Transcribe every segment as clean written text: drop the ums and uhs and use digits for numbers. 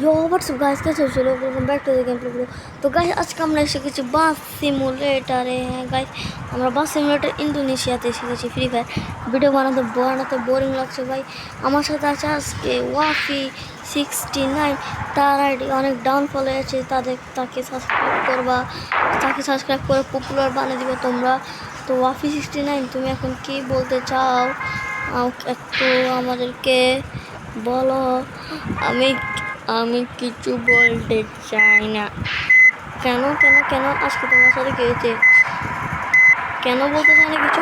यो WhatsApp guys, कैसे हो चलो welcome back to the game play. तो गाइस আজকে আমরা এসে গেছি বাস সিমুলেটরে। হ্যাঁ গাইস, আমরা বাস সিমুলেটর ইন্দোনেশিয়াতে এসে গেছি। ফ্রি ফায়ার ভিডিও বানাতে বোরিং লাগছে ভাই। আমার সাথে আছে আজকে ওয়াফি 69। তার আইডি অনেক ডাউনফল হয়েছে, তাকে সাবস্ক্রাইব করবা, তাকে সাবস্ক্রাইব করে পপুলার বানিয়ে দিবে তোমরা। তো ওয়াফি 69 তুমি এখন কি বলতে চাও একটু আমাদেরকে বলো। আমি আমি কিছু বলতে চাই না। কেন কেন কেন আজকে তোমার সাথে কি হয়েছে? কেন বলতে চাই না কিছু?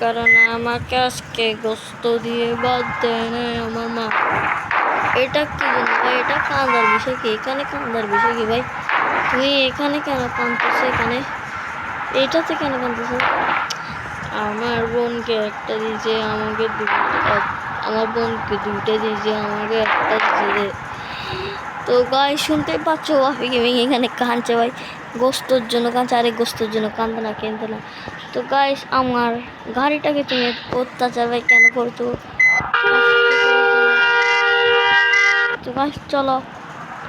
কারণ আমাকে আজকে গোস্ত দিয়ে বাদ দেয় না আমার মা। এটা কি জন্য ভাই? এটা কান্দার বিষয় কি? এখানে কান্দার বিষয় কি ভাই? তুমি এখানে কেন কাঁদতেছো? এখানে এটাতে কেন কাঁদতেছো? আমার বোনকে একটা দিয়েছে, আমাকে আমার বোনকে দুইটা দিয়েছে, আমাকে একটা দিয়েছে। তো গাই শুনতেই পাচ্ছ ওয়াফি গেমিং এখানে কাঁদছে ভাই, গোস্তর জন্য কাঁদছে। আরে গোস্তর জন্য কান্দে না, কেনতে না। তো গাইস আমার গাড়িটাকে তুমি অত্যাচার ভাই কেন করছো? তো গাইস চলো,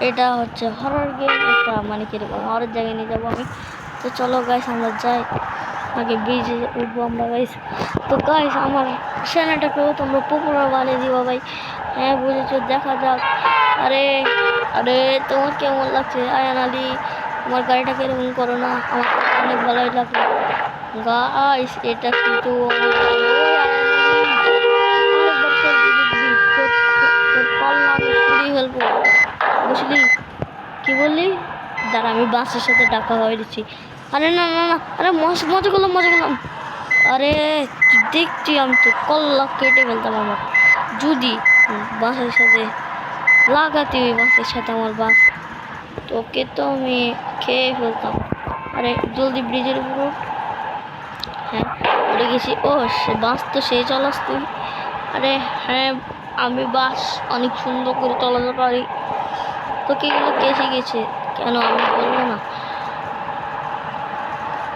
এটা হচ্ছে হরর গেম, একটা মানে কিরকম হরর জায়গায় নিয়ে যাবো আমি। তো চলো গাইস আমরা যাই, আগে ব্রিজে উঠবো আমরা গাইস। তো গাইস আমার চ্যানেলটাকেও তোমরা পপুলার বানিয়ে দিবা ভাই। হ্যাঁ বুঝেছো, দেখা যাক। আরে আরে তোমার কেমন লাগছে আয়ান আলী? আমার গাড়িটাকে এরকম করো না, আমার অনেক ভালোই লাগলো গাইস। এটা কিন্তু বুঝলি কি বললি? দাঁড়া আমি বাসের সাথে ডাকা হয়ে দিচ্ছি। আরে না না না, আরে মজা করলাম। আরে দেখছি আমি তো কল্লা কেটে ফেলতাম আমার, যদি বাসের সাথে লাগাতে ওই বাসের সাথে আমার বাস, তোকে তো আমি খেয়ে ফেলতাম। আরে জলদি ব্রিজের উপর। হ্যাঁ উঠে গেছি। ও সে বাস তো সেই চলাস তুই? আরে হ্যাঁ আমি বাস অনেক সুন্দর করে চালাতে পারি। তোকে এগুলো কে শিখেছে? কেন আমি বলবো না?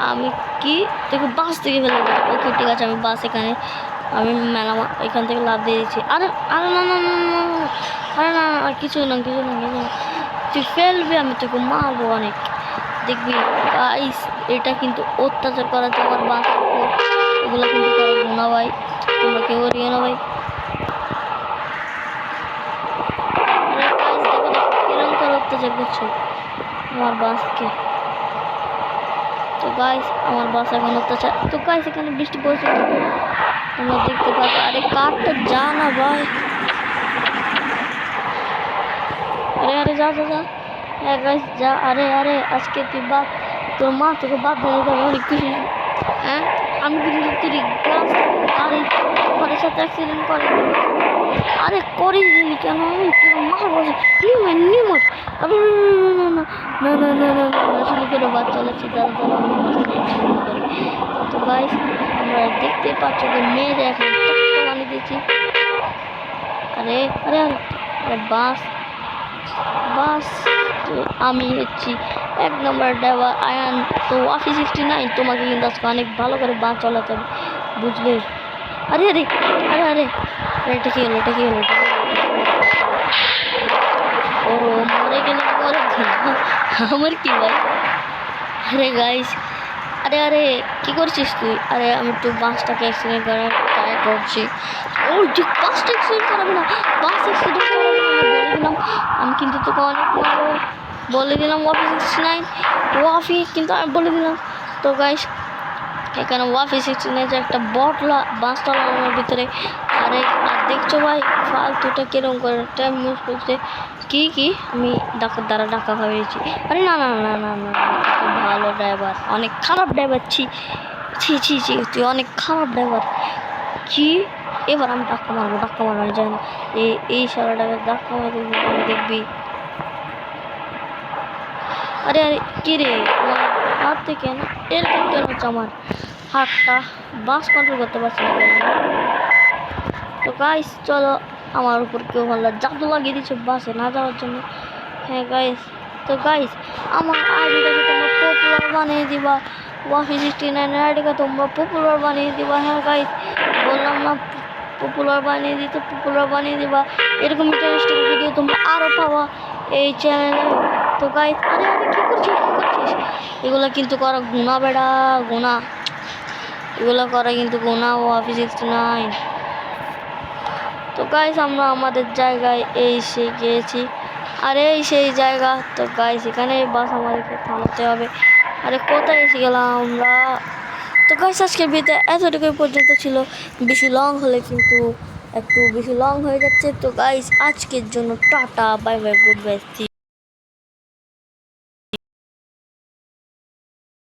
আমি কি তোকে বাস থেকে ফেলে দেবো? ওকে ঠিক আছে, আমি বাস এখানে আমি এখান থেকে লাভ দিয়ে দিচ্ছি। আরে আরে না না না না, আরে না না কিছু না তুই ফেলবি, আমি তোকে মারবো অনেক, দেখবি গাইস। এটা কিন্তু অত্যাচার করা আমার বাস উপর, এগুলো কিন্তু করবো না ভাই, তোমরা কেউ করিও না ভাই। কিরম করে অত্যাচার করছো আমার বাসকে? তো গাইস আমার বাস এখন অত্যাচার। তো গাইস এখানে বৃষ্টি পড়ছে, তোমরা দেখতে পাচ্ছ। আরে কারটা যা না ভাই, আরে আরে যা হ্যাঁ গাইস যা। আরে আরে আজকে তুই বাদ, তোর মা তোকে বাদ দিয়ে দেবে অনেক কিছু। হ্যাঁ আমি কিন্তু তুই ঘরের সাথে অ্যাক্সিডেন্ট করে। আরে করে দিলি কেন? আমি তোর মা বলছি নিমজ। আসলে করে বাদ চলেছি, তারা তো গাইস আমরা দেখতে পাচ্ছ যে মেয়েদের এখন বানিয়ে দিয়েছি। আরে আরে আরে আরে বাস আমি হচ্ছি 1 নম্বর ড্রাইভার আয়ান। তো ওয়াফি 69 তোমাকে কিন্তু আজকে অনেক ভালো করে বাস চালাতে হবে, বুঝলে? আরে আরে আরে আরে এটা কি হলো? ও মরে গেল আমার কি ভাই? আরে গাইস আরে আরে কি করছিস তুই? আরে আমি একটু বাসটাকে অ্যাক্সিডেন্ট করার ট্রাই করছি। ও ঠিক বাসটা অ্যাক্সিডেন্ট করাবে না, বাস অ্যাক্সিডেন্ট করাবে না, আমি বলে দিলাম। আমি কিন্তু তোকে অনেক মারবো বলে দিলাম। ওয়াফি 69 ওয়াফি কিন্তু আমি বলে দিলাম। তো গাইস এখানে ওয়াফি 69 একটা বটলা বাস তলার ভিতরে। আরে আর দেখছো ভাই ফালতুটা কিরম করে টাইম ইউজ করছে। কি আমি ডাকা ভাবেছি। আরে না না না না না, ভালো ড্রাইভার, অনেক খারাপ ড্রাইভার। ছি তুই অনেক খারাপ ড্রাইভার। কি এবার আমি ধাক্কা মারানো যায় না। এই সারাটাকে ধাক্কা মারতে দেখবি। আরে আরে কি রে হাত থেকে না এরকম কেন হচ্ছে? আমার হাতটা বাস কন্ট্রোল করতে পারছি না। তো গাইস চলো, আমার উপর কেউ ভালো জাদু লাগিয়ে দিচ্ছে বাসে না যাওয়ার জন্য। হ্যাঁ গাইস, তো গাইস আমার আইডিটাকে তোমরা পপুলার বানিয়ে দিবা, ওয়াফি 69 আইডিকে তোমরা পপুলার বানিয়ে দিবা। হ্যাঁ গাইস বললাম না পপুলার বানিয়ে দিতে, পপুলার বানিয়ে দিবা। এরকম ইন্টারেস্টিং ভিডিও তোমরা আরও পাওয়া এই চ্যানেলে। তো গাইস, আরে আরে কী করছিস? এগুলো কিন্তু করা গুণা বেড়া, গুণা। এগুলো করা কিন্তু গুণা ও P69। তো গাইস, আমরা আমাদের জায়গায় এসে গিয়েছি। আর এই সেই জায়গা। তো গাইস, এখানে বাস আমাদেরকে থামাতে হবে। আরে কোথায় এসে গেলাম আমরা? তো গাইস, আজকের ভিডিও এতটুকুই পর্যন্ত ছিল। বেশি লং হলে কিন্তু একটু বেশি লং হয়ে যাচ্ছে। তো গাইস, আজকের জন্য tata, bye bye, good bye.